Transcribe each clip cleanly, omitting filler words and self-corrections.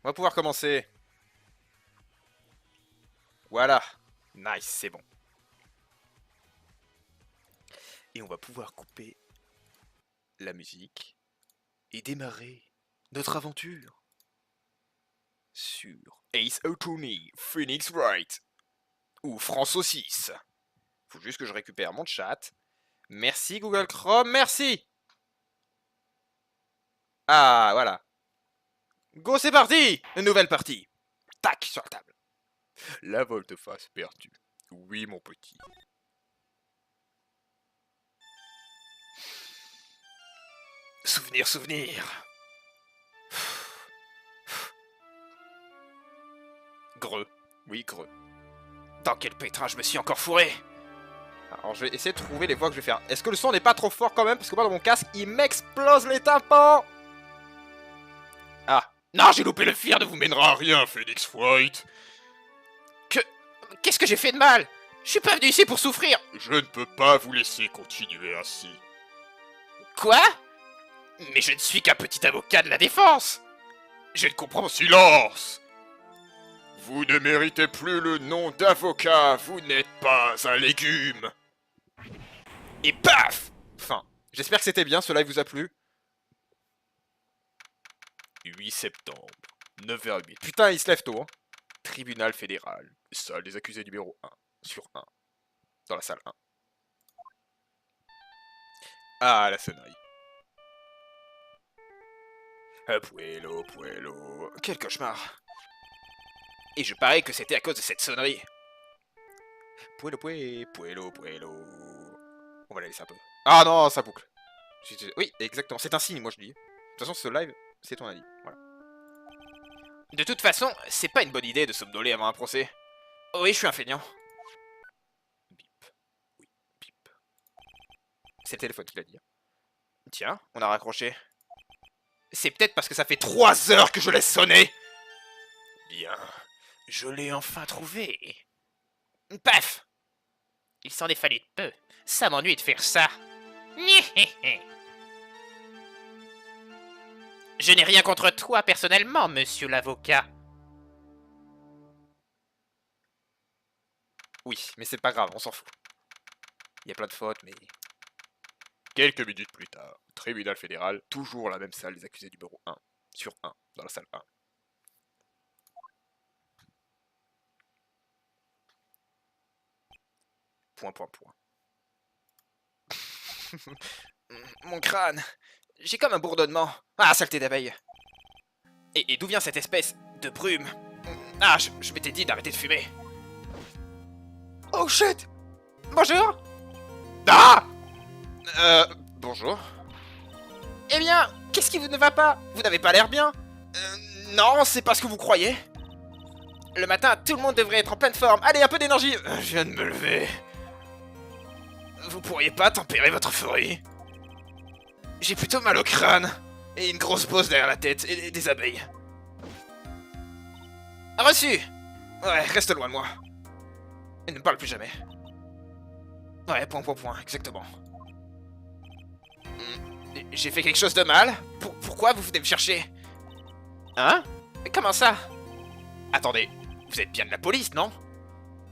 On va pouvoir commencer. Voilà. Nice, c'est bon. Et on va pouvoir couper la musique et démarrer notre aventure sur Ace Attorney, Phoenix Wright ou France 6. Faut juste que je récupère mon chat. Merci Google Chrome, merci. Ah, voilà. Go, c'est parti. Une nouvelle partie. Tac, sur la table. La volte-face perdue. Oui, mon petit. Souvenir, souvenir. Greux. Oui, greux. Dans quel pétrin je me suis encore fourré? Alors je vais essayer de trouver les voix que je vais faire. Est-ce que le son n'est pas trop fort quand même? Parce que moi dans mon casque, il m'explose les tympans. Ah. Non, j'ai loupé le fir, ne vous mènera à rien, Phoenix Wright. Que... Qu'est-ce que j'ai fait de mal? Je suis pas venu ici pour souffrir. Je ne peux pas vous laisser continuer ainsi. Quoi? Mais je ne suis qu'un petit avocat de la défense. Je ne comprends silence. Vous ne méritez plus le nom d'avocat, vous n'êtes pas un légume. Et paf! Enfin, j'espère que c'était bien, ce live vous a plu. 8 septembre, 9h08. Putain, il se lève tôt, hein. Tribunal fédéral, salle des accusés numéro 1, sur 1. Dans la salle 1. Ah, la sonnerie. Puello, puello. Quel cauchemar. Et je parie que c'était à cause de cette sonnerie. Puello, puello, puello. On va la laisser un peu. Ah non, ça boucle. Oui, exactement. C'est un signe, moi je dis. De toute façon, ce live, c'est ton avis. Voilà. De toute façon, c'est pas une bonne idée de somnoler avant un procès. Oui, je suis un feignant. Bip. Oui, bip. C'est le téléphone qui l'a dit. Tiens, on a raccroché. C'est peut-être parce que ça fait 3 heures que je laisse sonner. Bien, je l'ai enfin trouvé. Paf! Il s'en est fallu de peu. Ça m'ennuie de faire ça. Je n'ai rien contre toi personnellement, monsieur l'avocat. Oui, mais c'est pas grave, on s'en fout. Il y a plein de fautes, mais... Quelques minutes plus tard, tribunal fédéral, toujours la même salle des accusés numéro 1, sur 1, dans la salle 1. Point, point, point. Mon crâne. J'ai comme un bourdonnement. Ah, saleté d'abeille. Et d'où vient cette espèce de brume? Ah, je m'étais dit d'arrêter de fumer. Oh shit! Bonjour! Ah! Bonjour. Eh bien, qu'est-ce qui vous ne va pas? Vous n'avez pas l'air bien. Non, c'est pas ce que vous croyez. Le matin, tout le monde devrait être en pleine forme. Allez, un peu d'énergie. Je viens de me lever. Vous pourriez pas tempérer votre euphorie? J'ai plutôt mal au crâne. Et une grosse bosse derrière la tête. Et des abeilles. Reçu! Ouais, reste loin de moi. Et ne me parle plus jamais. Ouais, point, point, point, exactement. J'ai fait quelque chose de mal? Pourquoi vous venez me chercher? Hein? Comment ça? Attendez, vous êtes bien de la police, non?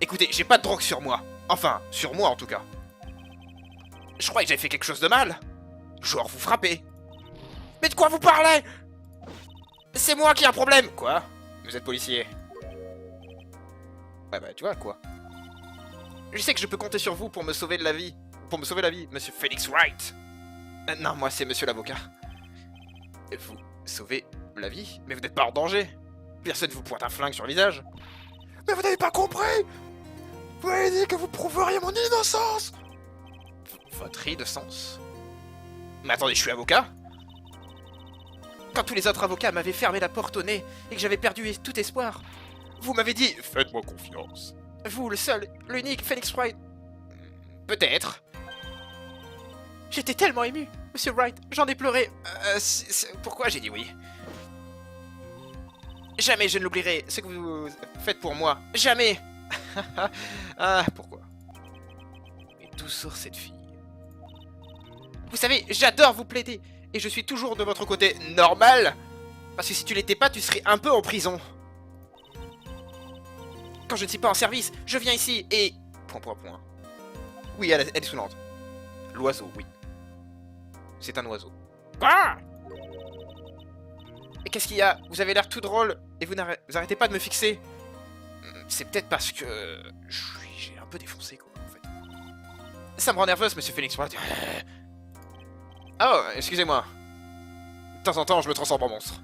Écoutez, j'ai pas de drogue sur moi. Enfin, sur moi en tout cas. Je crois que j'ai fait quelque chose de mal. Genre vous frappez. Mais de quoi vous parlez? C'est moi qui ai un problème. Quoi? Vous êtes policier. Ouais bah tu vois quoi. Je sais que je peux compter sur vous pour me sauver de la vie. Pour me sauver la vie, monsieur Phoenix Wright. Non, moi c'est monsieur l'avocat. Vous sauvez la vie? Mais vous n'êtes pas en danger. Personne vous pointe un flingue sur le visage. Mais vous n'avez pas compris! Vous avez dit que vous prouveriez mon innocence! Votre innocence? Mais attendez, je suis avocat? Quand tous les autres avocats m'avaient fermé la porte au nez et que j'avais perdu tout espoir, vous m'avez dit... Faites-moi confiance. Vous, le seul, l'unique Phoenix Wright... Peut-être. J'étais tellement ému, monsieur Wright, j'en ai pleuré. Pourquoi j'ai dit oui? Jamais je ne l'oublierai, ce que vous faites pour moi. Jamais. Ah, pourquoi? Mais d'où sort cette fille? Vous savez, j'adore vous plaider. Et je suis toujours de votre côté normal. Parce que si tu l'étais pas, tu serais un peu en prison. Quand je ne suis pas en service, je viens ici et... Point. Oui, elle est soulante. L'oiseau, oui. C'est un oiseau. Quoi? Et qu'est-ce qu'il y a? Vous avez l'air tout drôle et vous arrêtez pas de me fixer. C'est peut-être parce que... J'ai un peu défoncé, quoi, en fait. Ça me rend nerveuse, monsieur Phoenix Wright. Oh, excusez-moi. De temps en temps, je me transforme en monstre.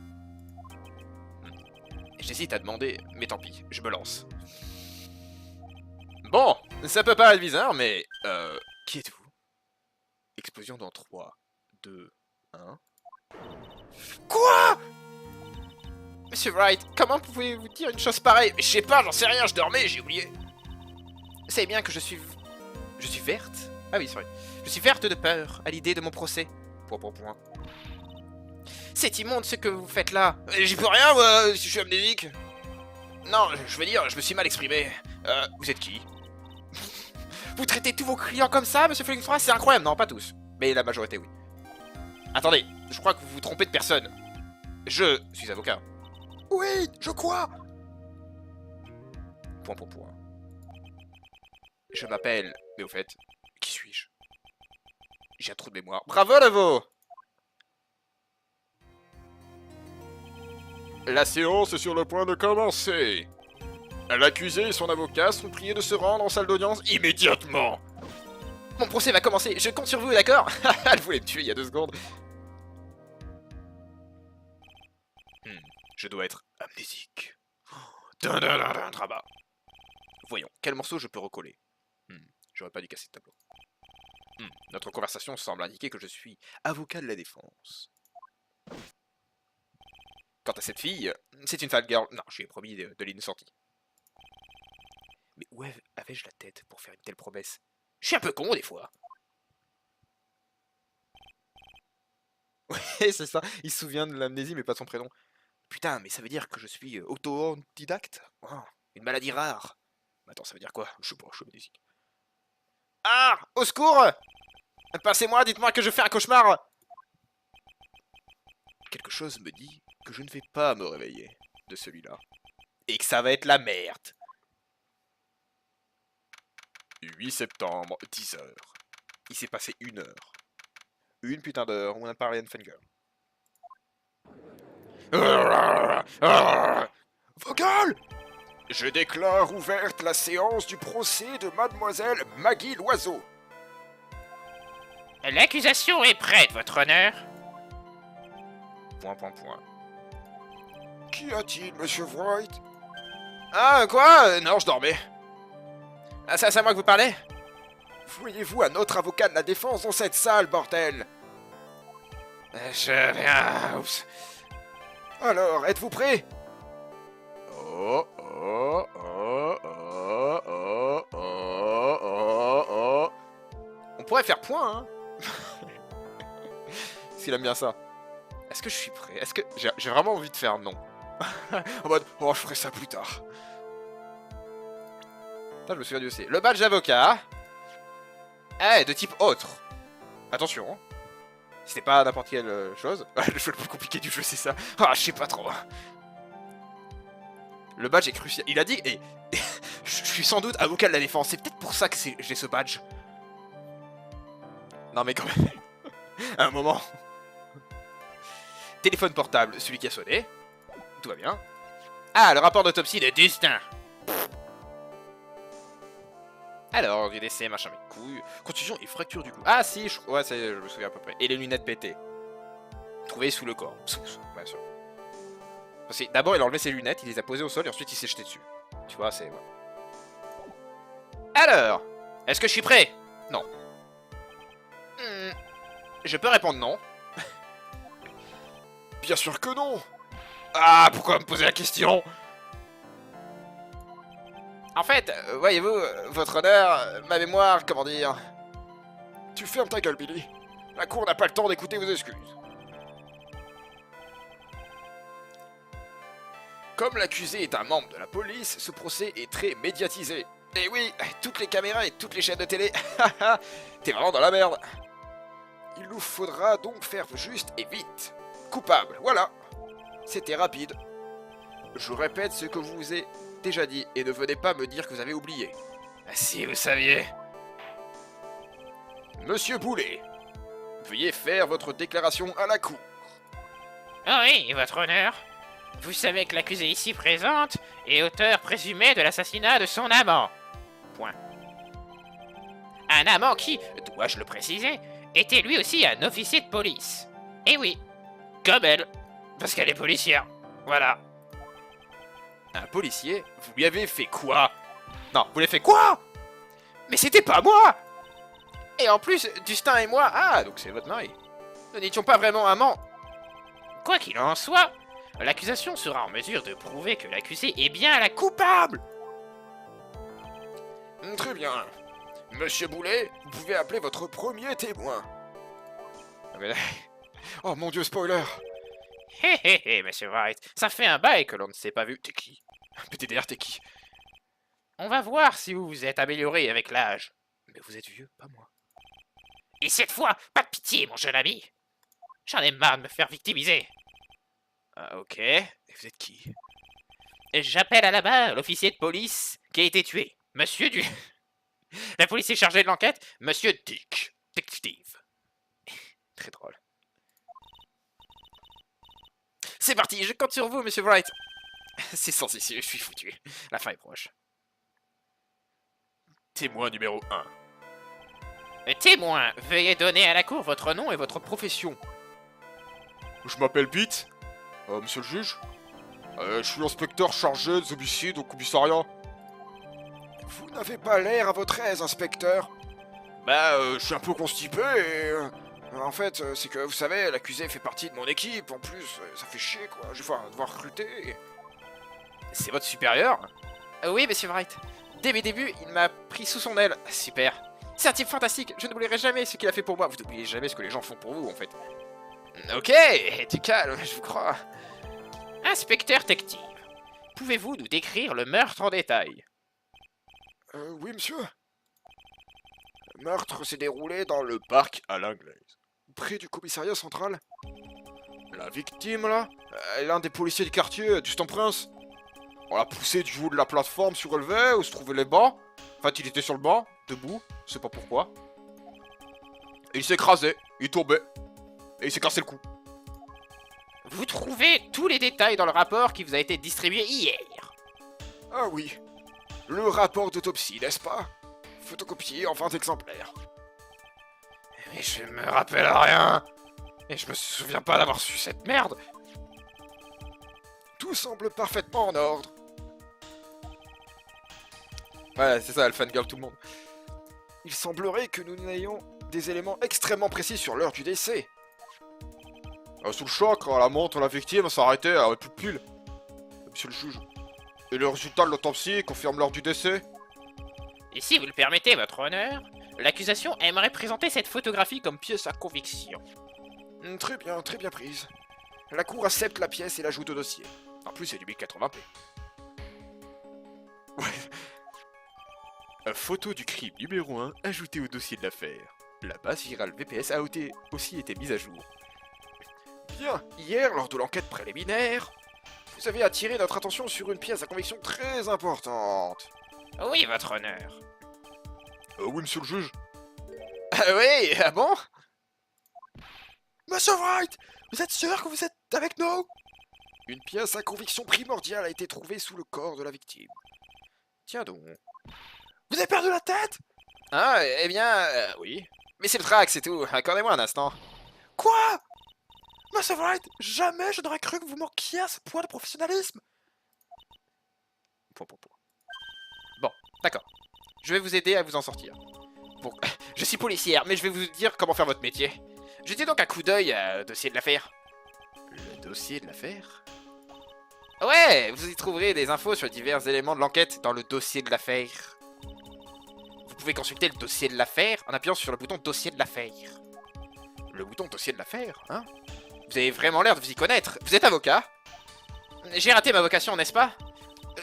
J'hésite à demander, mais tant pis, je me lance. Bon, ça peut paraître bizarre, mais... qui êtes-vous? Explosion dans 3, 2, 1... Quoi? Monsieur Wright, comment pouvez-vous dire une chose pareille? Mais je sais pas, j'en sais rien, je dormais, j'ai oublié. Vous savez bien que je suis... Je suis verte? Ah oui, c'est vrai. Je suis verte de peur à l'idée de mon procès. Point. C'est immonde ce que vous faites là. J'y peux rien, moi, si je suis amnésique. Non, je veux dire, je me suis mal exprimé. Vous êtes qui? Vous traitez tous vos clients comme ça, monsieur Phoenix Wright? C'est incroyable. Non, pas tous. Mais la majorité, oui. Attendez, je crois que vous vous trompez de personne. Je suis avocat. Oui, je crois. Point. Je m'appelle... Mais au fait, qui suis-je? J'ai un trou de mémoire. Bravo, Lavo! La séance est sur le point de commencer. L'accusé et son avocat sont priés de se rendre en salle d'audience immédiatement. Mon procès va commencer, je compte sur vous, d'accord? Elle voulait me tuer il y a 2 secondes. Je dois être amnésique. Drama. Voyons, quel morceau je peux recoller? J'aurais pas dû casser le tableau. Notre conversation semble indiquer que je suis avocat de la défense. Quant à cette fille, c'est une fat girl. Non, je lui ai promis de l'innocentie. Mais où avais-je la tête pour faire une telle promesse? Je suis un peu con des fois. Ouais, c'est ça. Il se souvient de l'amnésie mais pas de son prénom. Putain, mais ça veut dire que je suis auto-didacte? Oh, une maladie rare. Attends, ça veut dire quoi? Je sais pas, je suis amnésique. Ah! Au secours! Passez-moi, dites-moi que je fais un cauchemar! Quelque chose me dit que je ne vais pas me réveiller de celui-là. Et que ça va être la merde. 8 septembre, 10 h. Il s'est passé 1 heure. Une putain d'heure où on a parlé à une fangirl. Vos gueules! Je déclare ouverte la séance du procès de mademoiselle Maggie Loiseau. L'accusation est prête, votre honneur. Point. Qu'y a-t-il, monsieur Wright? Ah, quoi? Non, je dormais. Ah, c'est à moi que vous parlez? Voyez-vous un autre avocat de la défense dans cette salle, bordel? Je viens... Oups. Alors, êtes-vous prêts? Oh. On pourrait faire point, hein. S'il aime bien ça. Est-ce que je suis prêt? Est-ce que... J'ai vraiment envie de faire non. En mode, oh, je ferai ça plus tard. Putain, je me souviens du aussi. Le badge d'avocat. Eh, de type autre. Attention. C'était pas n'importe quelle chose. Le jeu le plus compliqué du jeu, c'est ça. Ah, je sais pas trop. Le badge est crucial. Il a dit, et je suis sans doute avocat de la défense. C'est peut-être pour ça que j'ai ce badge. Non mais quand même. À un moment. Téléphone portable, celui qui a sonné. Tout va bien. Ah, le rapport d'autopsie de Dustin. Alors, du décès, machin, mes couilles. Contusion et fracture du cou. Ah si, ouais, je me souviens à peu près. Et les lunettes pétées. Trouvées sous le corps. Bien sûr. Parce que d'abord, il a enlevé ses lunettes, il les a posées au sol et ensuite il s'est jeté dessus. Tu vois, c'est... Ouais. Alors, est-ce que je suis prêt? Non. Je peux répondre non. Bien sûr que non! Ah, pourquoi me poser la question? En fait, voyez-vous, votre honneur, ma mémoire, comment dire... Tu fermes ta gueule, Billy. La cour n'a pas le temps d'écouter vos excuses. Comme l'accusé est un membre de la police, ce procès est très médiatisé. Et oui, toutes les caméras et toutes les chaînes de télé. T'es vraiment dans la merde. Il nous faudra donc faire juste et vite. Coupable, voilà. C'était rapide. Je répète ce que je vous ai déjà dit et ne venez pas me dire que vous avez oublié. Si vous saviez. Monsieur Boulet, veuillez faire votre déclaration à la cour. Ah oui, votre honneur. Vous savez que l'accusé ici présente est auteur présumé de l'assassinat de son amant. Point. Un amant qui, dois-je le préciser, était lui aussi un officier de police. Et oui, comme elle, parce qu'elle est policière. Voilà. Un policier, vous lui avez fait quoi? Non, vous l'avez fait quoi? Mais c'était pas moi! Et en plus, Dustin et moi, ah, donc c'est votre mari. Nous n'étions pas vraiment amants. Quoi qu'il en soit, l'accusation sera en mesure de prouver que l'accusé est bien la coupable. Très bien. Monsieur Boulet, vous pouvez appeler votre premier témoin. Oh mon dieu, spoiler! Hé hé hé, monsieur Wright, ça fait un bail que l'on ne s'est pas vu. T'es qui? PTDR, t'es qui? On va voir si vous vous êtes amélioré avec l'âge. Mais vous êtes vieux, pas moi. Et cette fois, pas de pitié, mon jeune ami. J'en ai marre de me faire victimiser. Ah, ok. Et vous êtes qui? J'appelle à la barre l'officier de police qui a été tué. Monsieur du... La police est chargée de l'enquête. Monsieur Dick. Détective. Très drôle. C'est parti, je compte sur vous, monsieur Wright. C'est sensationnel, je suis foutu. La fin est proche. Témoin numéro 1. Témoin, veuillez donner à la cour votre nom et votre profession. Je m'appelle Pete. Monsieur le juge. Je suis inspecteur chargé des homicides au commissariat. Vous n'avez pas l'air à votre aise, inspecteur. Bah, je suis un peu constipé et... en fait, c'est que, vous savez, l'accusé fait partie de mon équipe. En plus, ça fait chier, quoi. Je vais devoir recruter. C'est votre supérieur? Oui, monsieur Wright. Dès mes débuts, il m'a pris sous son aile. Super. C'est un type fantastique. Je n'oublierai jamais ce qu'il a fait pour moi. Vous n'oubliez jamais ce que les gens font pour vous, en fait. Ok, tu calme, je vous crois. Inspecteur détective, pouvez-vous nous décrire le meurtre en détail? Oui, monsieur. Le meurtre s'est déroulé dans le parc à l'anglaise, près du commissariat central. La victime, là, est l'un des policiers du quartier, Dustin Prince. On l'a poussé du haut de la plateforme surélevée où se trouvaient les bancs. En fait, il était sur le banc, debout, je sais pas pourquoi. Et il s'est écrasé, il est tombé, et il s'est cassé le cou. Vous trouvez tous les détails dans le rapport qui vous a été distribué hier? Ah oui, le rapport d'autopsie, n'est-ce pas? Photocopié en 20 exemplaires. Mais je me rappelle rien. Et je me souviens pas d'avoir su cette merde. Tout semble parfaitement en ordre. Ouais, c'est ça, elle fangirl tout le monde. Il semblerait que nous n'ayons des éléments extrêmement précis sur l'heure du décès. Sous le choc, la montre, la victime s'est arrêtée, elle avait plus de pile. Monsieur le juge. Et le résultat de l'autopsie confirme l'heure du décès. Et si vous le permettez, votre honneur, l'accusation aimerait présenter cette photographie comme pièce à conviction. Très bien prise. La cour accepte la pièce et l'ajoute au dossier. En plus, c'est du 1080p. Ouais. Photo du crime numéro 1 ajoutée au dossier de l'affaire. La base virale VPS a aussi été mise à jour. Bien, hier, lors de l'enquête préliminaire, vous avez attiré notre attention sur une pièce à conviction très importante. Oui, votre honneur. Oui, monsieur le juge. Ah oui, ah bon? Monsieur Wright, vous êtes sûr que vous êtes avec nous? Une pièce à conviction primordiale a été trouvée sous le corps de la victime. Tiens donc. Vous avez perdu la tête? Ah, eh bien, oui. Mais c'est le trac, c'est tout. Accordez-moi un instant. Quoi? Monsieur Wright, jamais je n'aurais cru que vous manquiez à ce point de professionnalisme. Bon, d'accord. Je vais vous aider à vous en sortir. Bon, je suis policière, mais je vais vous dire comment faire votre métier. Jetez donc un coup d'œil au dossier de l'affaire. Le dossier de l'affaire? Ouais, vous y trouverez des infos sur divers éléments de l'enquête dans le dossier de l'affaire. Vous pouvez consulter le dossier de l'affaire en appuyant sur le bouton dossier de l'affaire. Le bouton dossier de l'affaire, hein? Vous avez vraiment l'air de vous y connaître. Vous êtes avocat? J'ai raté ma vocation, n'est-ce pas?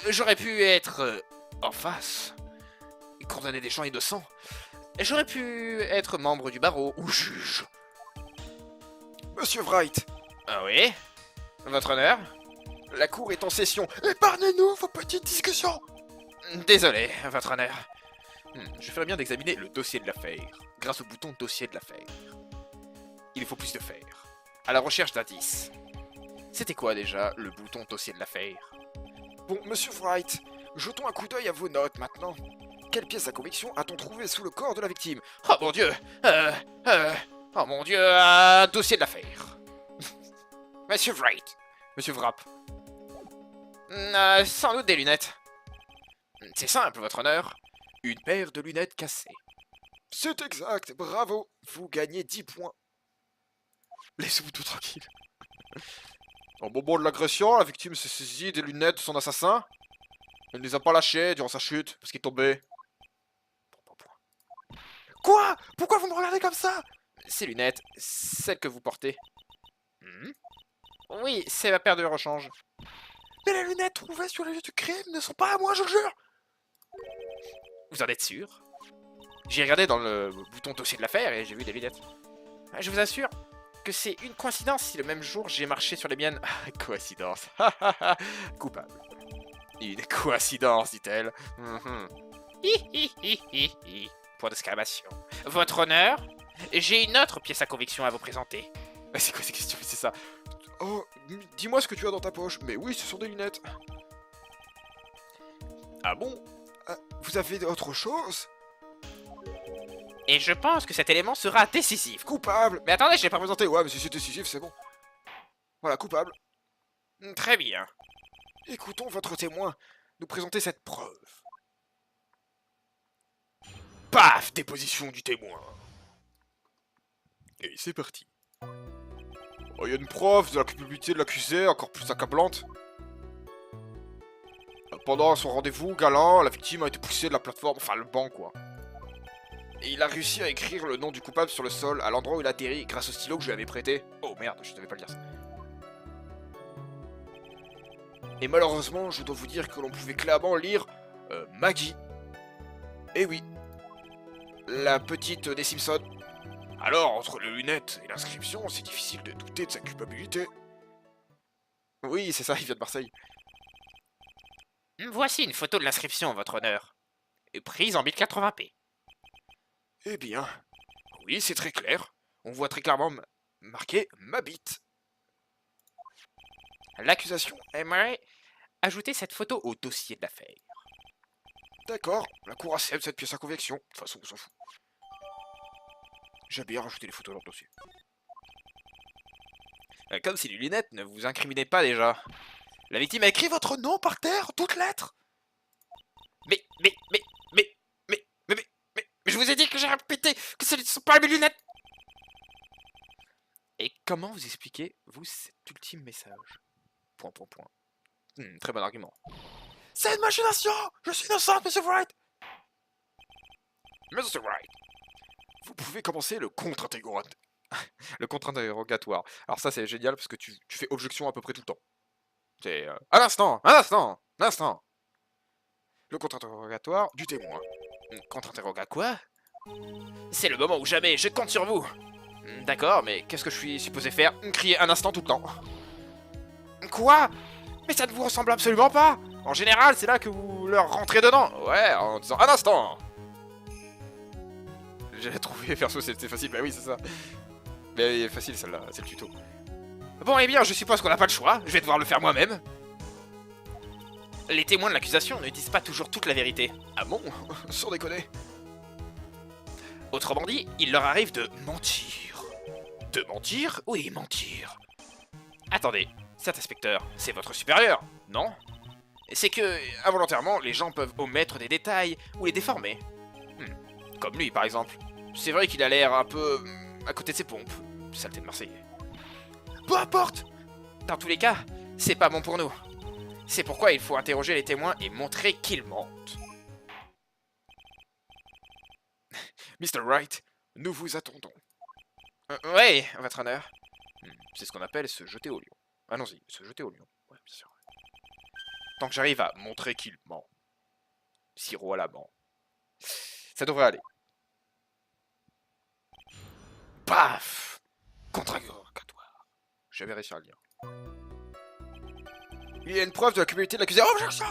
J'aurais pu être en face, condamner des gens innocents. J'aurais pu être membre du barreau ou juge. Monsieur Wright, Ah oui? Votre honneur? La cour est en session. Épargnez-nous vos petites discussions. Désolé, votre honneur. Je ferais bien d'examiner le dossier de l'affaire, grâce au bouton dossier de l'affaire. Il faut plus de fer. À la recherche d'indices. C'était quoi déjà le bouton dossier de l'affaire? Bon, monsieur Wright, jetons un coup d'œil à vos notes maintenant. Quelle pièce à conviction a-t-on trouvé sous le corps de la victime? Oh mon dieu! Oh mon dieu, dossier de l'affaire. Monsieur Wright. Monsieur Wrapp. Sans doute des lunettes. C'est simple, votre honneur. Une paire de lunettes cassées. C'est exact, bravo. Vous gagnez 10 points. Laissez-vous tout tranquille. Au moment de l'agression, la victime s'est saisie des lunettes de son assassin. Elle ne les a pas lâchées durant sa chute, parce qu'il tombait. Quoi? Pourquoi vous me regardez comme ça? Ces lunettes, celles que vous portez. Oui, c'est ma paire de rechange. Mais les lunettes trouvées sur les lieux du crime ne sont pas à moi, je jure. Vous en êtes sûr? J'ai regardé dans le bouton dossier de l'affaire et j'ai vu des lunettes. Je vous assure que c'est une coïncidence si le même jour j'ai marché sur les miennes. Coïncidence. Coupable. Une coïncidence, dit-elle. Point d'exclamation. Votre honneur, j'ai une autre pièce à conviction à vous présenter. C'est quoi ces questions? C'est ça. Oh, dis-moi ce que tu as dans ta poche. Mais oui, ce sont des lunettes. Ah bon? Vous avez autre chose? Et je pense que cet élément sera décisif. Coupable. Mais attendez, je l'ai pas présenté. Ouais, mais si c'est décisif, c'est bon. Voilà, coupable. Très bien. Écoutons votre témoin nous présenter cette preuve. Paf! Déposition du témoin. Et c'est parti. Oh, y a une preuve de la culpabilité de l'accusé, encore plus accablante. Pendant son rendez-vous galant, la victime a été poussée de la plateforme, enfin le banc quoi. Et il a réussi à écrire le nom du coupable sur le sol, à l'endroit où il a atterri, grâce au stylo que je lui avais prêté. Oh merde, je devais pas le dire ça. Et malheureusement, je dois vous dire que l'on pouvait clairement lire Maggie. Eh oui, la petite des Simpsons. Alors, entre les lunettes et l'inscription, c'est difficile de douter de sa culpabilité. Oui, c'est ça, il vient de Marseille. Voici une photo de l'inscription, votre honneur. Prise en 1080p. Eh bien, oui, c'est très clair. On voit très clairement marqué ma bite. L'accusation aimerait ajouter cette photo au dossier de l'affaire. D'accord, la cour accepte cette pièce à conviction. De toute façon, on s'en fout. J'ai bien rajouté les photos dans le dossier. Comme si les lunettes ne vous incriminaient pas déjà. La victime a écrit votre nom par terre, toutes lettres. Mais, je vous ai dit que j'ai répété que ce ne sont pas mes lunettes. Et comment vous expliquez, vous, cet ultime message? Point. Très bon argument. C'est une machination! Je suis innocente, Monsieur Wright! Mr. Wright. Vous pouvez commencer le contre-interrogatoire. Le contre-interrogatoire. Alors ça, c'est génial parce que tu fais objection à peu près tout le temps. C'est... un instant. Le contre-interrogatoire du témoin. Contre-interrogatoire quoi? C'est le moment où jamais, je compte sur vous. D'accord, mais qu'est-ce que je suis supposé faire? Crier un instant tout le temps. Quoi? Mais ça ne vous ressemble absolument pas. En général, c'est là que vous leur rentrez dedans. Ouais, en disant un instant. J'ai trouvé, perso, c'était facile. Bah oui, c'est ça. Mais facile, celle-là, c'est le tuto. Bon, eh bien, je suppose qu'on n'a pas le choix. Je vais devoir le faire moi-même. Les témoins de l'accusation ne disent pas toujours toute la vérité. Ah bon? Sans déconner. Autrement dit, il leur arrive de mentir. De mentir? Oui, mentir. Attendez, cet inspecteur, c'est votre supérieur, non? C'est que, involontairement, les gens peuvent omettre des détails ou les déformer. Comme lui, par exemple. C'est vrai qu'il a l'air un peu à côté de ses pompes. Saleté de Marseillais. Peu importe! Dans tous les cas, c'est pas bon pour nous. C'est pourquoi il faut interroger les témoins et montrer qu'ils mentent. Mr. Wright, nous vous attendons. Oui, votre honneur. C'est ce qu'on appelle se jeter au lion. Allons-y, se jeter au lion. Ouais, bien sûr. Tant que j'arrive à montrer qu'il ment. Sirop à la menthe. Ça devrait aller. Paf! Contre-interrogatoire. J'avais réussi à le lire. Il y a une preuve de la culpabilité de l'accusé. Objection.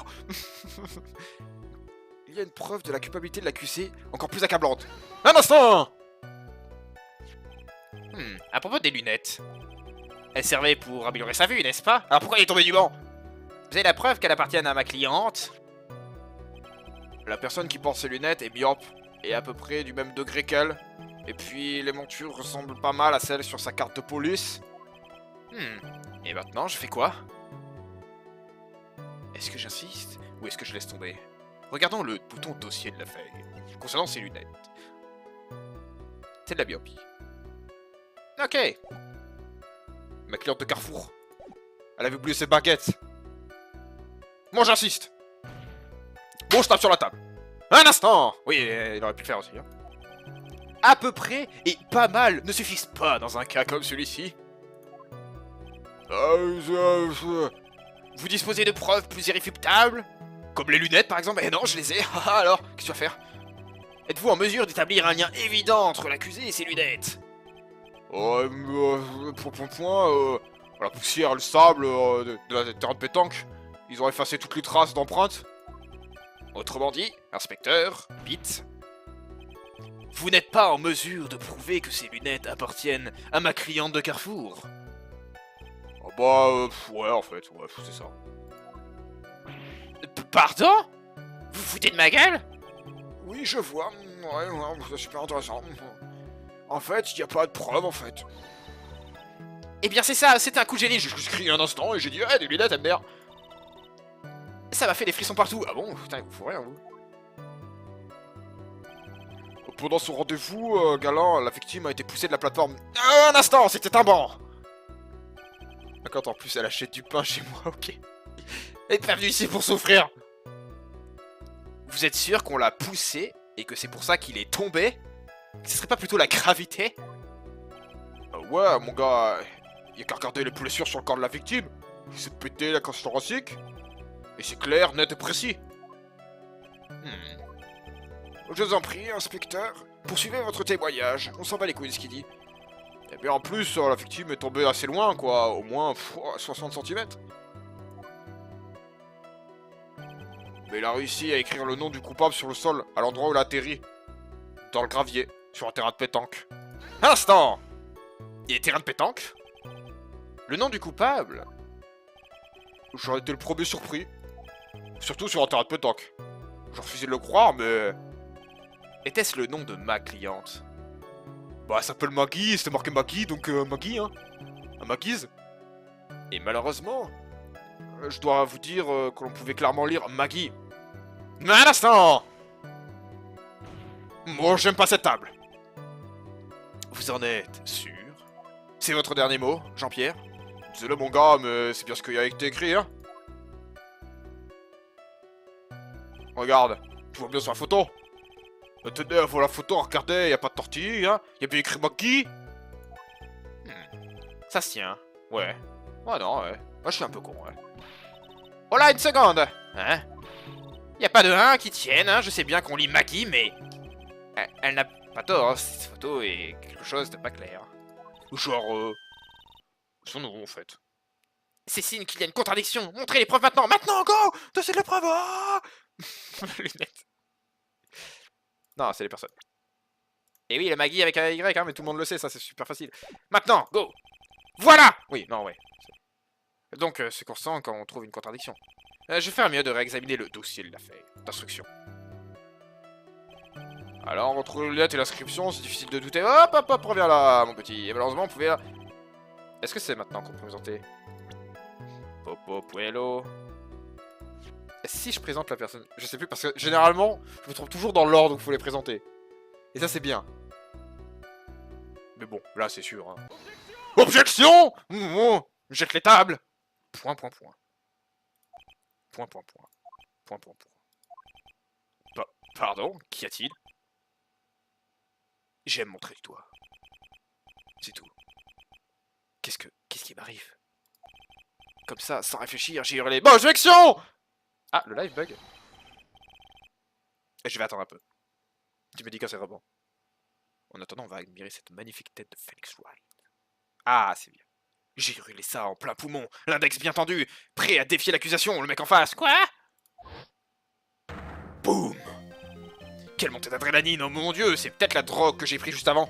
Il y a une preuve de la culpabilité de l'accusé encore plus accablante. Un instant. À propos des lunettes. Elles servaient pour améliorer sa vue, n'est-ce pas? Alors pourquoi il est tombé du banc? Vous avez la preuve qu'elles appartiennent à ma cliente? La personne qui porte ces lunettes est myope et à peu près du même degré qu'elle. Et puis les montures ressemblent pas mal à celles sur sa carte de police. Et maintenant, je fais quoi? Est-ce que j'insiste ou est-ce que je laisse tomber? Regardons le bouton dossier de la feuille. Concernant ces lunettes. C'est de la myopie. Ok. Ma cliente de Carrefour. Elle avait oublié ses baguettes. Moi j'insiste. Bon, je tape sur la table. Un instant. Oui, il aurait pu le faire aussi. Hein. À peu près et pas mal ne suffisent pas dans un cas comme celui-ci. Vous disposez de preuves plus irréfutables? Comme les lunettes par exemple? Eh non, je les ai. Alors, qu'est-ce que tu vas faire? Êtes-vous en mesure d'établir un lien évident entre l'accusé et ses lunettes? La poussière, le sable de la terrain de pétanque, ils ont effacé toutes les traces d'empreintes. Autrement dit, inspecteur, Pete, vous n'êtes pas en mesure de prouver que ces lunettes appartiennent à ma cliente de Carrefour. Ouais, en fait, ouais, c'est ça. Pardon? Vous foutez de ma gueule? Oui, je vois, ouais, c'est super intéressant. En fait, il n'y a pas de preuve, en fait. Eh bien c'est ça, c'était un coup de génie, J'ai juste crié un instant et j'ai dit, des lunettes, MDR. Ça m'a fait des frissons partout. Ah bon? Putain, vous foutez rien, vous. Pendant son rendez-vous, galant, la victime a été poussée de la plateforme. Un instant, c'était un banc. D'accord, en plus elle achète du pain chez moi, ok. Elle est pas venue ici pour souffrir. Vous êtes sûr qu'on l'a poussé et que c'est pour ça qu'il est tombé? Ce serait pas plutôt la gravité? Ouais, mon gars, il y a qu'à regarder les blessures sur le corps de la victime. Il s'est pété la cage thoracique. Et c'est clair, net et précis. Je vous en prie, inspecteur, poursuivez votre témoignage. On s'en bat les couilles de ce qu'il dit. Et bien en plus, la victime est tombée assez loin, quoi. Au moins 60 cm. Mais il a réussi à écrire le nom du coupable sur le sol, à l'endroit où il a atterri. Dans le gravier, sur un terrain de pétanque. Instant! Il y a terrain de pétanque? Le nom du coupable? J'aurais été le premier surpris. Surtout sur un terrain de pétanque. J'ai refusé de le croire, mais... Était-ce le nom de ma cliente? Bah, elle s'appelle Maggie, c'était marqué Maggie, donc Maggie, hein. Maggie's. Et malheureusement, je dois vous dire que l'on pouvait clairement lire Maggie. Mais un instant! Moi, j'aime pas cette table. Vous en êtes sûr? C'est votre dernier mot, Jean-Pierre? Désolé, mon gars, mais c'est bien ce qu'il y a été écrit, hein. Regarde, tu vois bien sur la photo. Tenez, voilà la photo, regardez, y a pas de tortille, hein. Y a bien écrit Maggie. Ça se tient. Ouais. Ouais, non, ouais. Moi, je suis un peu con, ouais. Oh là, une seconde! Hein? Y a pas de 1 qui tienne, hein. Je sais bien qu'on lit Maggie, mais... Elle n'a pas tort, hein. Cette photo est quelque chose de pas clair. Genre, son nom, en fait. C'est signe qu'il y a une contradiction. Montrez les preuves maintenant! Maintenant, go! Dossier de la preuve! Ah lunettes. Non, c'est les personnes. Et oui, le Maggie avec un Y, hein, mais tout le monde le sait, ça c'est super facile. Maintenant, go! Voilà! Oui, non, ouais. Donc, c'est constant quand on trouve une contradiction. Je vais faire mieux de réexaminer le dossier de la feuille d'instruction. Alors, entre les lunettes et l'inscription, c'est difficile de douter. Hop, hop, hop, reviens là, mon petit. Et malheureusement, on pouvait... Est-ce que c'est maintenant qu'on peut présenter Popo Puello. Si je présente la personne, je sais plus, parce que généralement, je me trouve toujours dans l'ordre où il faut les présenter. Et ça, c'est bien. Mais bon, là, c'est sûr. Hein. Objection! Jette les tables! Point, point, point. Point, point, point. Point, point, point. Pardon, qu'y a-t-il? J'aime montrer du doigt. C'est tout. Qu'est-ce qui m'arrive? Comme ça, sans réfléchir, j'ai hurlé objection! Ah, le live bug. Et je vais attendre un peu. Tu me dis quand c'est rebond. En attendant, on va admirer cette magnifique tête de Phoenix Wright. Ah, c'est bien. J'ai hurlé ça en plein poumon, l'index bien tendu, prêt à défier l'accusation, le mec en face. Quoi? Boum! Quelle montée d'adrénaline, oh mon dieu, c'est peut-être la drogue que j'ai pris juste avant.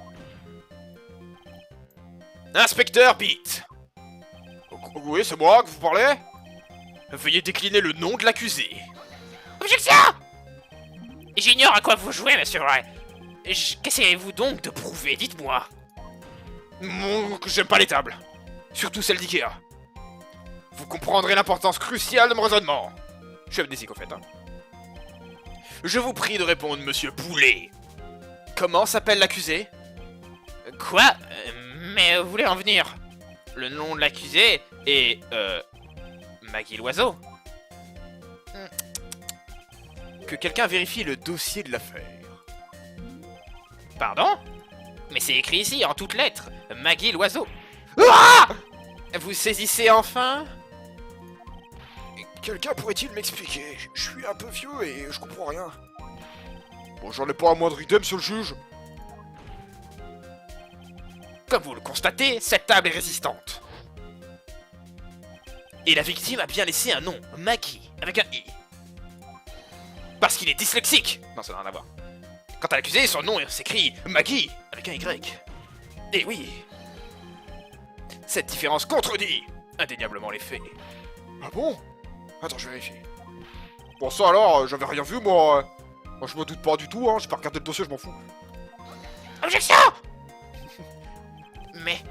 Inspecteur Beat! Oui, c'est moi que vous parlez? Veuillez décliner le nom de l'accusé. Objection! J'ignore à quoi vous jouez, monsieur Wright. Qu'essayez-vous donc de prouver, dites-moi? Que j'aime pas les tables. Surtout celles d'Ikea. Vous comprendrez l'importance cruciale de mon raisonnement. Je suis amnésique au fait, hein. Je vous prie de répondre, monsieur Poulet. Comment s'appelle l'accusé? Quoi? Mais vous voulez en venir? Le nom de l'accusé est... Maggie l'oiseau. Que quelqu'un vérifie le dossier de l'affaire. Pardon? Mais c'est écrit ici, en toutes lettres. Maggie l'oiseau. Ah! Vous saisissez enfin? Quelqu'un pourrait-il m'expliquer? Je suis un peu vieux et je comprends rien. Bon, j'en ai pas la moindre idée, monsieur le juge. Comme vous le constatez, cette table est résistante. Et la victime a bien laissé un nom, Maggie, avec un I. Parce qu'il est dyslexique. Non, ça n'a rien à voir. Quant à l'accusé, son nom s'écrit Maggie, avec un Y. Et oui. Cette différence contredit indéniablement les faits. Ah bon? Attends, je vérifie. Bon, ça alors, j'avais rien vu, moi. Moi, je me doute pas du tout, hein. J'ai pas regardé le dossier, je m'en fous. Objection! Mais...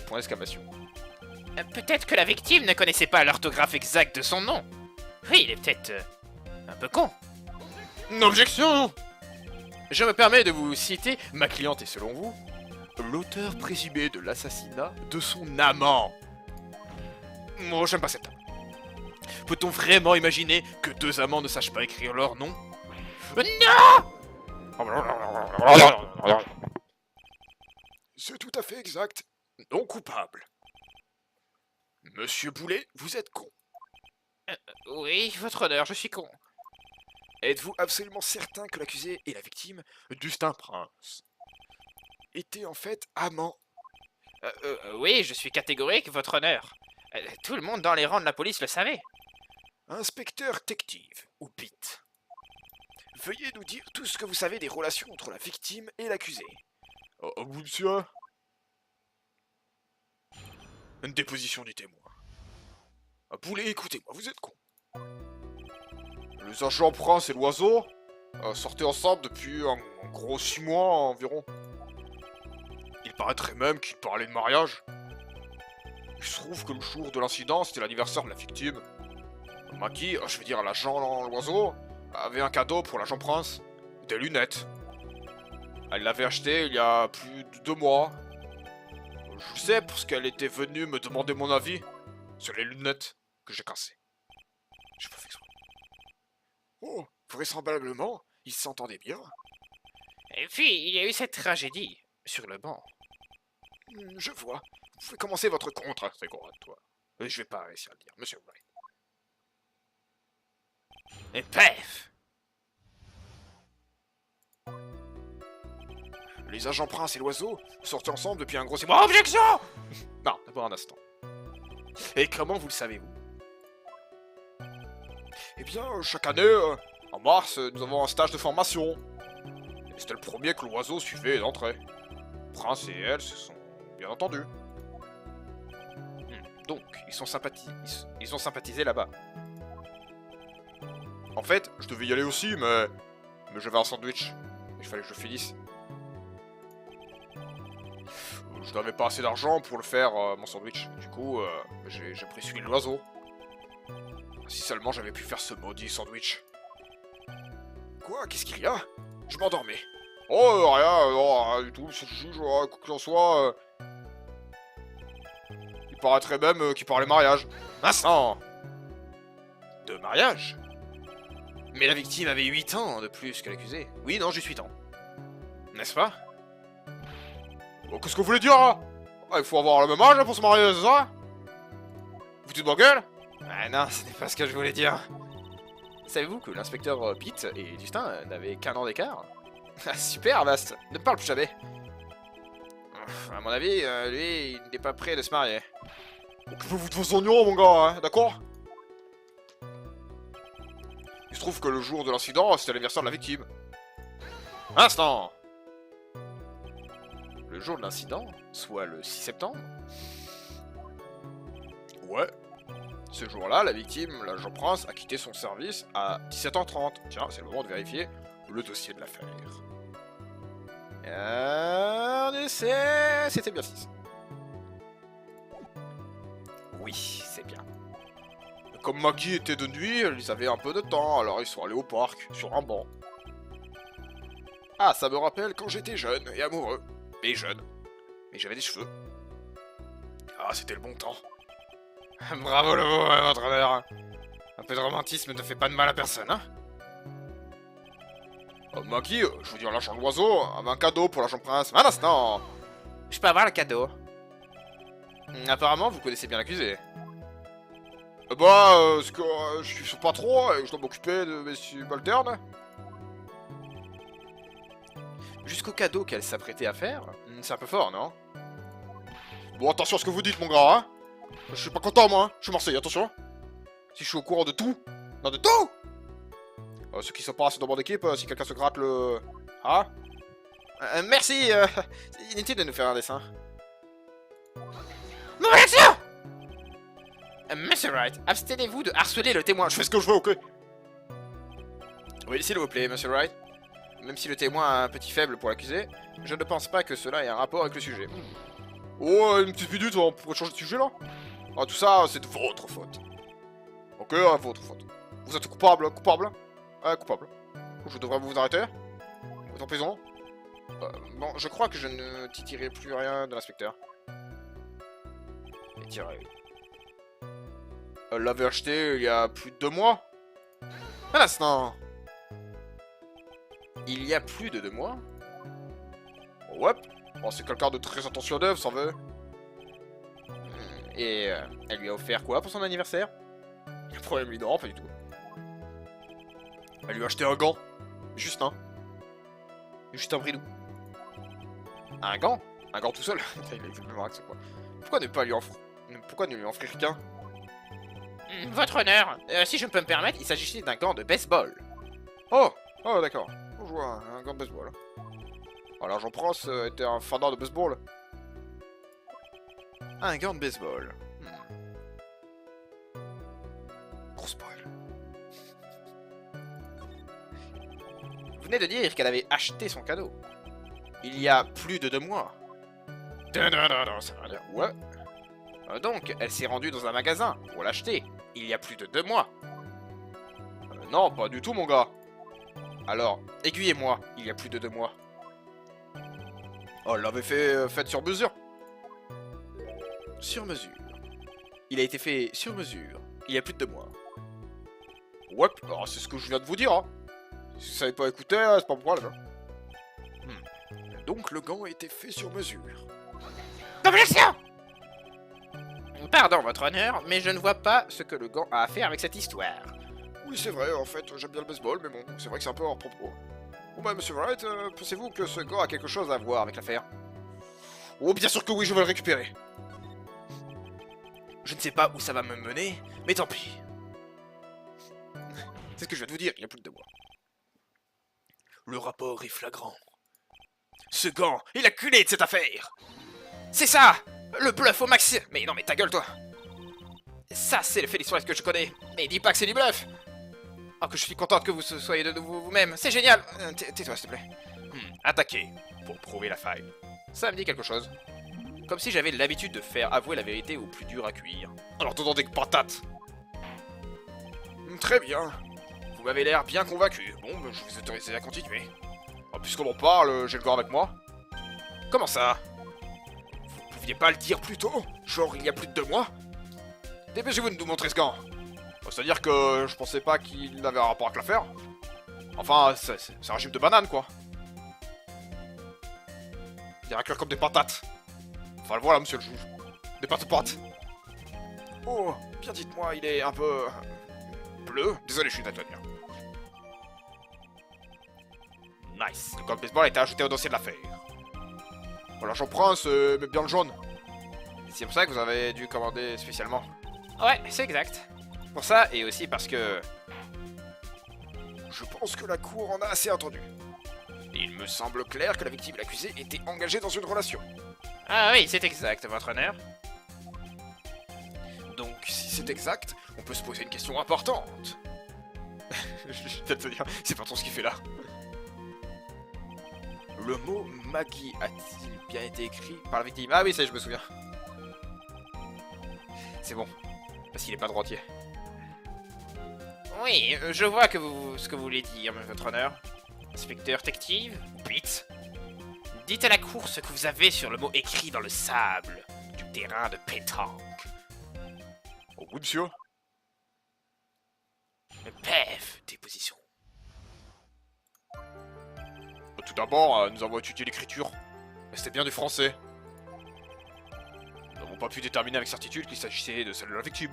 Point d'exclamation. Peut-être que la victime ne connaissait pas l'orthographe exacte de son nom. Oui, il est peut-être... un peu con. Objection! Je me permets de vous citer, ma cliente est selon vous, l'auteur présumé de l'assassinat de son amant. Moi, j'aime pas cette table. Peut-on vraiment imaginer que deux amants ne sachent pas écrire leur nom? Non! C'est tout à fait exact. Non coupable. Monsieur Boulet, vous êtes con. Oui, votre honneur, je suis con. Êtes-vous absolument certain que l'accusé et la victime, Justin Prince. étaient en fait amants? Oui, je suis catégorique, votre honneur. Tout le monde dans les rangs de la police le savait. Inspecteur détective, ou Pete, veuillez nous dire tout ce que vous savez des relations entre la victime et l'accusé. Oui, monsieur. Une déposition du témoin. Boulet, écoutez-moi, vous êtes con. Les agents Prince et l'oiseau sortaient ensemble depuis un gros 6 mois environ. Il paraîtrait même qu'ils parlaient de mariage. Il se trouve que le jour de l'incident, c'était l'anniversaire de la victime. Maggie, je veux dire l'agent l'oiseau, avait un cadeau pour l'agent Prince. Des lunettes. Elle l'avait acheté il y a plus de 2 mois. Je sais parce qu'elle était venue me demander mon avis sur les lunettes que j'ai cassées. Je pas fait exprès. Oh, vraisemblablement, ils s'entendaient bien. Et puis, il y a eu cette tragédie sur le banc. Je vois. Vous pouvez commencer votre contre-interrogatoire. Je vais pas réussir à le dire, monsieur Wright. Et paf! Les agents Prince et l'oiseau sortent ensemble depuis un gros 6 mois. Objection! Non, d'abord un instant. Et comment vous le savez-vous? Eh bien, chaque année, en mars, nous avons un stage de formation. Et c'était le premier que l'oiseau suivait d'entrée. Prince et elle se sont bien entendus. Donc, ils ont sympathisé là-bas. En fait, je devais y aller aussi, mais j'avais un sandwich. Il fallait que je finisse. Je n'avais pas assez d'argent pour le faire, mon sandwich. Du coup, j'ai pris celui de l'oiseau. Si seulement j'avais pu faire ce maudit sandwich. Quoi? Qu'est-ce qu'il y a? Je m'endormais. Oh, rien du tout, c'est juste, quoi qu'il en soit... Il paraîtrait même qu'il parlait mariage. Vincent! De mariage? Mais la victime avait 8 ans de plus que l'accusé. Oui, non, j'ai 8 ans. N'est-ce pas? Oh, qu'est-ce que vous voulez dire, là? Il faut avoir le même âge pour se marier, c'est ça? Vous foutez de ma gueule? Ah non, ce n'est pas ce que je voulais dire. Savez-vous que l'inspecteur Pete et Justin n'avaient qu'un an d'écart? Ah super, Avast, ne me parle plus jamais. À mon avis, lui, il n'est pas prêt de se marier. Occupez-vous de vos oignons, mon gars, hein, d'accord? Il se trouve que le jour de l'incident, c'était l'anniversaire de la victime. Un instant! Le jour de l'incident, soit le 6 septembre. Ouais. Ce jour-là, la victime, l'agent Prince, a quitté son service à 17h30. Tiens, c'est le moment de vérifier le dossier de l'affaire. On essaie... C'était bien 6. Oui, c'est bien. Comme Maggie était de nuit, ils avaient un peu de temps, alors ils sont allés au parc, sur un banc. Ah, ça me rappelle quand j'étais jeune et amoureux. Et jeune. Mais j'avais des cheveux. Ah, c'était le bon temps. Bravo le mot, votre honneur. Un peu de romantisme ne fait pas de mal à personne, hein? Maggie, je veux dire l'agent l'oiseau, avait un cadeau pour l'agent Prince. Un instant! Je peux avoir le cadeau. Apparemment, vous connaissez bien l'accusé. Parce que je suis son patron et je dois m'occuper de mes subalternes. Jusqu'au cadeau qu'elle s'apprêtait à faire, c'est un peu fort, non? Bon, attention à ce que vous dites, mon gars, hein. Je suis pas content, moi, hein. Je suis Marseille, attention. Si je suis au courant de tout. Non, de tout! Ceux qui sont pas assez dans mon équipe, si quelqu'un se gratte le... Ah? Merci, c'est inutile de nous faire un dessin. Mon action! Monsieur Wright, abstenez-vous de harceler le témoin. Je fais ce que je veux, ok? Oui, s'il vous plaît, Monsieur Wright. Même si le témoin a un petit faible pour l'accusé, je ne pense pas que cela ait un rapport avec le sujet. Oh, une petite minute, on pourrait changer de sujet, là? Ah, tout ça, c'est de votre faute. Ok, votre faute. Vous êtes coupable, coupable? Coupable. Je devrais vous arrêter? Vous êtes en prison? Bon, je crois que je ne titillerai plus rien de l'inspecteur. Et tirez. Elle l'avait acheté il y a plus de 2 mois? Un instant. Il y a plus de 2 mois? Ouais. Bon, c'est quelqu'un de très attentionné, vous savez. Et elle lui a offert quoi pour son anniversaire? Le problème, lui, non, pas du tout. Elle lui a acheté un gant. Juste un. Juste un bridou. Un gant? Un gant tout seul? Il a fait le même c'est quoi? Pourquoi ne pas lui offrir... Pourquoi ne lui offrir qu'un? Votre honneur, si je peux me permettre, Il s'agissait d'un gant de baseball. Oh! Oh, d'accord. On joue à un gant de baseball. Alors, Jean Prince était un fanat de baseball. Un gant de baseball. Gros spoil. Vous venez de dire qu'elle avait acheté son cadeau. Il y a plus de 2 mois. Non, ça va dire. Ouais. Donc, elle s'est rendue dans un magasin pour l'acheter. Il y a plus de 2 mois. Non, pas du tout, mon gars. Alors, aiguillez-moi, il y a plus de 2 mois. Oh, elle l'avait fait sur mesure. Sur mesure. Il a été fait sur mesure, il y a plus de 2 mois. Ouais, alors c'est ce que je viens de vous dire, hein. Si vous savez pas écouter, c'est pas mon problème. Donc le gant a été fait sur mesure. Objection! Pardon, votre honneur, mais je ne vois pas ce que le gant a à faire avec cette histoire. Oui, c'est vrai, en fait, j'aime bien le baseball, mais bon, c'est vrai que c'est un peu hors propos. Bon bah, monsieur Wright, pensez-vous que ce gant a quelque chose à voir avec l'affaire? Oh, bien sûr que oui, je vais le récupérer. Je ne sais pas où ça va me mener, mais tant pis. C'est ce que je viens de vous dire, il y a plus de 2 mois. Le rapport est flagrant. Ce gant est la culée de cette affaire. C'est ça! Le bluff au maxi... Mais non, mais ta gueule, toi! Ça, c'est le fait d'histoire que je connais. Mais dis pas que c'est du bluff! Oh, que je suis contente que vous soyez de nouveau vous-même. C'est génial! Tais-toi, s'il te plaît. Attaquer pour prouver la faille. Ça me dit quelque chose. Comme si j'avais l'habitude de faire avouer la vérité au plus dur à cuire. Alors, donnons des patates. Très bien. Vous m'avez l'air bien convaincu. Bon, ben, je vous autorise à continuer. Ah, puisqu'on en parle, j'ai le gant avec moi. Comment ça? Vous pouviez pas le dire plus tôt? Genre il y a plus de 2 mois? Dépêchez-vous de nous montrer ce gant. C'est-à-dire que je pensais pas qu'il avait un rapport avec l'affaire. Enfin, c'est un régime de banane, quoi. Il a cuire comme des patates. Enfin, le voilà, monsieur le juge. Des pâtes. Oh, bien dites-moi, il est un peu... bleu? Désolé, je suis daltonien. Nice. Le gant de baseball a été ajouté au dossier de l'affaire. Oh, l'argent prince, mais bien le jaune. C'est pour ça que vous avez dû commander spécialement. Ouais, c'est exact. Pour ça, et aussi parce que... Je pense que la cour en a assez entendu. Il me semble clair que la victime et l'accusé étaient engagés dans une relation. Ah oui, c'est exact, votre honneur. Donc, si c'est exact, on peut se poser une question importante. Je vais peut-être te dire, c'est pas trop ce qu'il fait là. Le mot Maggie a-t-il bien été écrit par la victime? Ah oui, ça y est, je me souviens. C'est bon, parce qu'il est pas droitier. Oui, je vois que ce que vous voulez dire, votre honneur. Inspecteur détective, Pete. Dites à la cour ce que vous avez sur le mot écrit dans le sable du terrain de pétanque. Oh oui, monsieur. Bref, déposition. Tout d'abord, nous avons étudié l'écriture. Mais c'était bien du français. Nous n'avons pas pu déterminer avec certitude qu'il s'agissait de celle de la victime.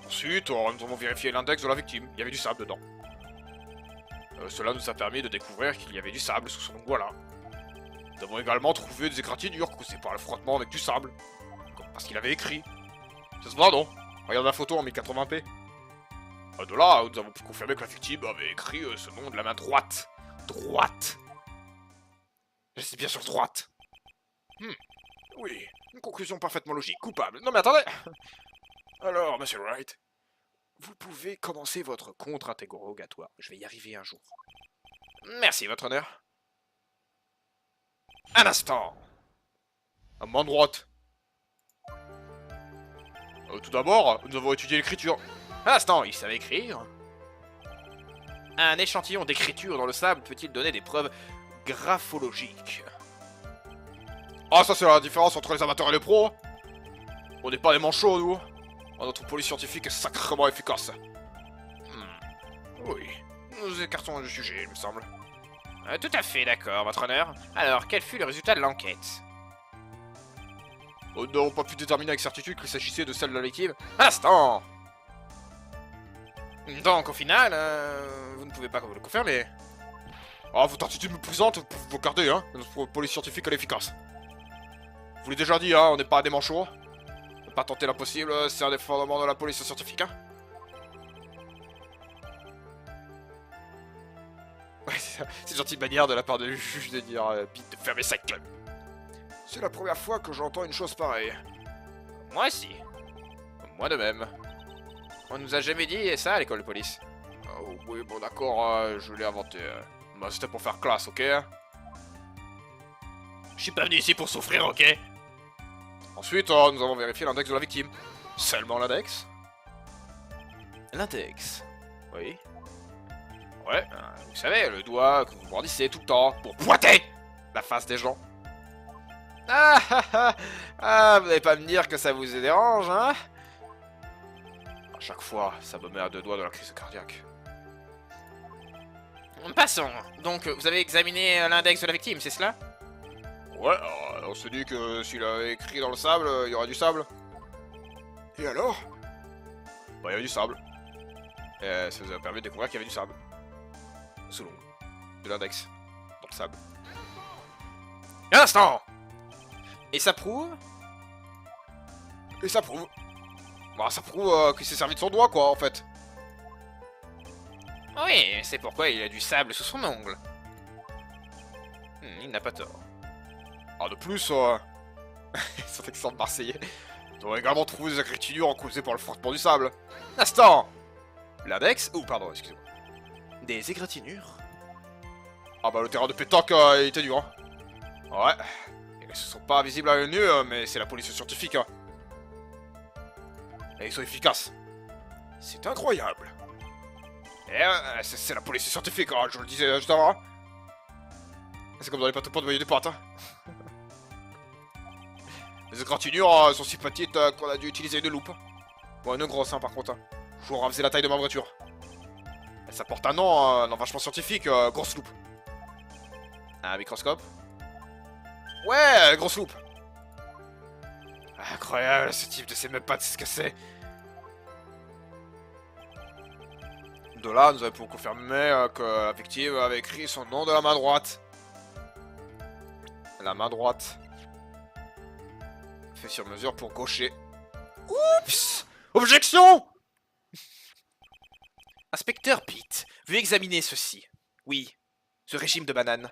Ensuite, nous avons vérifié l'index de la victime. Il y avait du sable dedans. Cela nous a permis de découvrir qu'il y avait du sable sous son doigt là. Nous avons également trouvé des égratignures causées par le frottement avec du sable. Parce qu'il avait écrit. Ça se voit, non? Regarde la photo en 1080p. De là, nous avons pu confirmer que la victime avait écrit ce nom de la main droite. Droite. Je suis bien sûr droite. Oui, une conclusion parfaitement logique. Coupable. Non mais attendez. Alors, monsieur Wright, vous pouvez commencer votre contre-interrogatoire. Je vais y arriver un jour. Merci, votre honneur. Un instant. À main droite. Tout d'abord, nous avons étudié l'écriture. Un instant, il savait écrire. Un échantillon d'écriture dans le sable peut-il donner des preuves graphologiques? Ah, ça c'est la différence entre les amateurs et les pros. On n'est pas des manchots, nous. Notre police scientifique est sacrément efficace. Oui, nous écartons le sujet, il me semble. Tout à fait d'accord, votre honneur. Alors, quel fut le résultat de l'enquête? Nous n'avons pas pu déterminer avec certitude qu'il s'agissait de celle de la victime. Instant. Donc, au final, vous ne pouvez pas le confirmer. Ah, votre attitude me présente, vous regardez, hein. Notre police scientifique, elle est efficace. Je vous l'ai déjà dit, hein, on n'est pas des manchots. Ne pas tenter l'impossible, c'est un des fondements de la police scientifique, hein. Ouais, c'est une gentille manière de la part du juge de dire Pete de fermer sa gueule. C'est la première fois que j'entends une chose pareille. Moi aussi. Moi de même. On nous a jamais dit ça à l'école de police. Oh, oui, bon d'accord, je l'ai inventé. Bah, c'était pour faire classe, ok? Je suis pas venu ici pour souffrir, ok? Ensuite, nous avons vérifié l'index de la victime. Seulement l'index? L'index. Oui. Ouais, vous savez, le doigt que vous brandissez tout le temps pour pointer la face des gens. Ah, vous n'allez pas me dire que ça vous dérange, hein? À chaque fois, ça me met à 2 doigts de la crise cardiaque. Passons. Donc, vous avez examiné l'index de la victime, c'est cela? Ouais, on se dit que s'il avait écrit dans le sable, il y aurait du sable. Et alors? Bah, il y avait du sable. Et ça nous a permis de découvrir qu'il y avait du sable. Sous l'ongle de l'index. Dans le sable. Un instant. Et ça prouve? Et ça prouve. Bah, ça prouve qu'il s'est servi de son doigt, quoi, en fait. Oui, c'est pourquoi il a du sable sous son ongle. Il n'a pas tort. Alors de plus, cet accent de Marseillais, on aurait également trouvé des écritures causées par le frottement du sable. Instant. L'index? Oh, pardon, excusez-moi. Des égratignures? Ah bah le terrain de pétanque, il était dur, hein. Ouais. Ils sont pas visibles à l'œil nu, mais c'est la police scientifique, hein. Et ils sont efficaces. C'est incroyable. Et c'est la police scientifique, hein, je vous le disais juste avant. C'est comme dans les pâtes de voyer des pâtes, hein. Les égratignures sont si petites qu'on a dû utiliser une loupe. Bon, une grosse, hein, par contre. Je vous faisait la taille de ma voiture. Et ça porte un nom vachement scientifique, grosse loupe. Un microscope? Ouais, grosse loupe. Incroyable, ce type ne sait même pas de ce que c'est. De là, nous avons pu confirmer que la victime avait écrit son nom de la main droite. La main droite. Fait sur mesure pour gaucher. Oups! Objection! Inspecteur Pete, veuillez examiner ceci. Oui, ce régime de banane.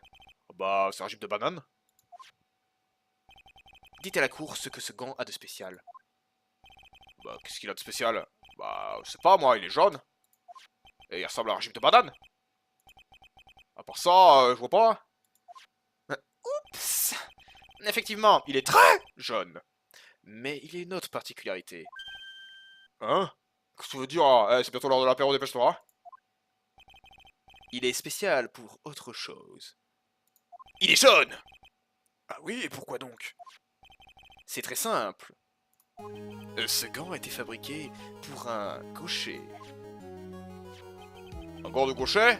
Bah, c'est un régime de banane. Dites à la cour ce que ce gant a de spécial. Bah, qu'est-ce qu'il a de spécial? Bah, je sais pas, moi, il est jaune. Et il ressemble à un régime de banane. À part ça, je vois pas. Oups! Effectivement, il est très jaune. Mais il y a une autre particularité. Hein? Qu'est-ce que tu veux dire? Ah, c'est bientôt l'heure de l'apéro, dépêche-toi. Hein. Il est spécial pour autre chose. Il est jaune! Ah oui, et pourquoi donc? C'est très simple. Ce gant a été fabriqué pour un gaucher. Un gant de gaucher?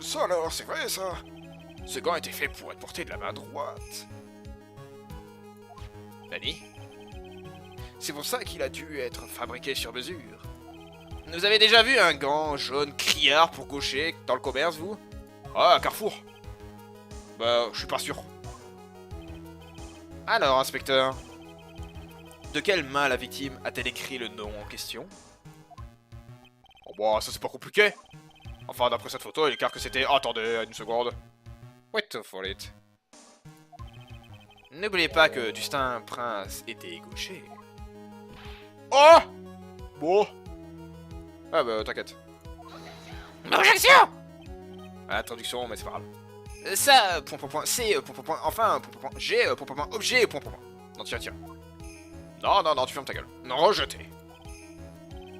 Ça alors, c'est vrai ça. Ce gant a été fait pour être porté de la main droite. Nani? C'est pour ça qu'il a dû être fabriqué sur mesure. Vous avez déjà vu un gant jaune criard pour gaucher dans le commerce, vous? Ah, Carrefour. Bah, je suis pas sûr. Alors, inspecteur, de quelle main la victime a-t-elle écrit le nom en question? Oh bah, ça c'est pas compliqué. Enfin, d'après cette photo, il est clair que c'était... Attendez, une seconde. Wait for it. N'oubliez pas que Justin Prince était gaucher. Oh! Bon. Ah bah, t'inquiète. Objection! À la traduction, mais c'est pas grave. Ça, point, point, point, c'est, point, point, point, enfin, point, point, point, j'ai, point, point, point, objet, point, point, point. Non, tiens, tiens. Non, non, non, tu fermes ta gueule. Non, rejetez.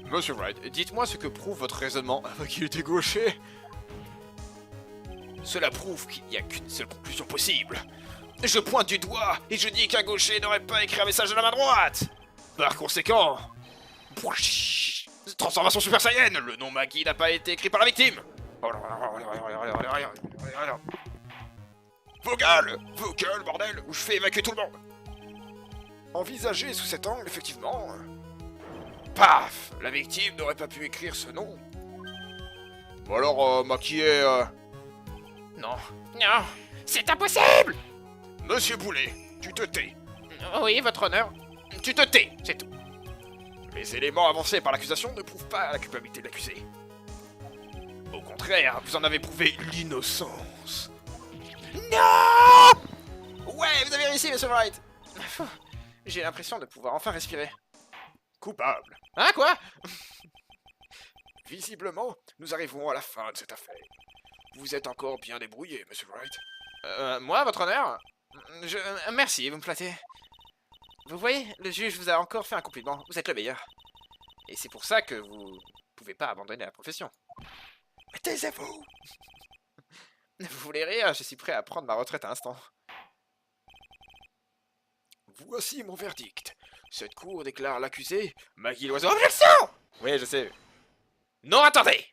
Monsieur Wright, Dites-moi ce que prouve votre raisonnement. qu'il était gaucher. Cela prouve qu'il n'y a qu'une seule conclusion possible. Je pointe du doigt et je dis qu'un gaucher n'aurait pas écrit un message de la main droite. Par conséquent... Transformation Super Saiyan. Le nom Maggie n'a pas été écrit par la victime. Vos gueules, bordel, ou je fais évacuer tout le monde. Envisagé sous cet angle, effectivement. Paf! La victime n'aurait pas pu écrire ce nom. Bon alors, maquillé... Non. Non, c'est impossible! Monsieur Boulet, tu te tais. Oui, votre honneur. Tu te tais, c'est tout. Les éléments avancés par l'accusation ne prouvent pas la culpabilité de l'accusé. Au contraire, vous en avez prouvé l'innocence. Non! Ouais, vous avez réussi, Monsieur Wright. J'ai l'impression de pouvoir enfin respirer. Coupable. Hein, quoi? Visiblement, nous arrivons à la fin de cette affaire. Vous êtes encore bien débrouillé, Monsieur Wright. Moi, votre honneur? Merci, vous me flattez. Vous voyez, le juge vous a encore fait un compliment. Vous êtes le meilleur. Et c'est pour ça que vous pouvez pas abandonner la profession. Mais taisez-vous! Vous voulez rire? Je suis prêt à prendre ma retraite à l'instant. Voici mon verdict. Cette cour déclare l'accusé, Maggie Loiseau. Objection! Oui, je sais. Non, attendez!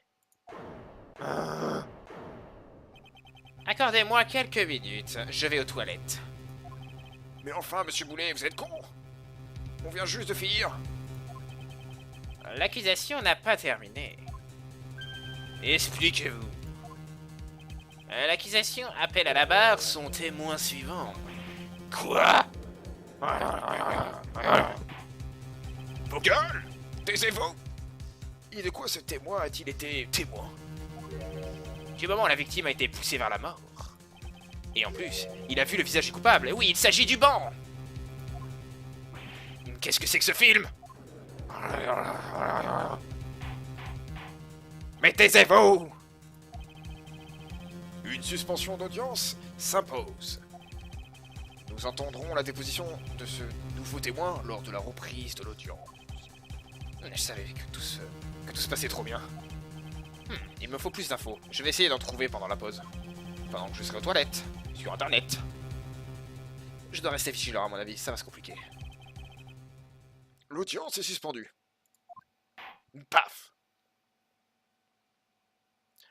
Accordez-moi quelques minutes. Je vais aux toilettes. Mais enfin, Monsieur Boulet, vous êtes con! On vient juste de finir. L'accusation n'a pas terminé. Expliquez-vous. L'accusation appelle à la barre son témoin suivant. Quoi? Vos gueules! Taisez-vous! Et de quoi ce témoin a-t-il été témoin? Du moment où la victime a été poussée vers la mort. Et en plus, il a vu le visage du coupable. Oui, il s'agit du banc! Qu'est-ce que c'est que ce film? Mais taisez-vous! Une suspension d'audience s'impose. Nous entendrons la déposition de ce nouveau témoin lors de la reprise de l'audience. Je savais que tout se passait trop bien. Il me faut plus d'infos. Je vais essayer d'en trouver pendant la pause. Pendant que je serai aux toilettes, sur internet. Je dois rester vigilant à mon avis, ça va se compliquer. L'audience est suspendue. Paf!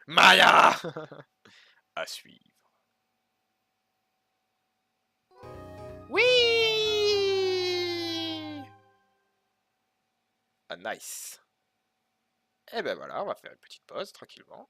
Maya! À suivre. Oui! Ah, nice. Et ben voilà, on va faire une petite pause tranquillement.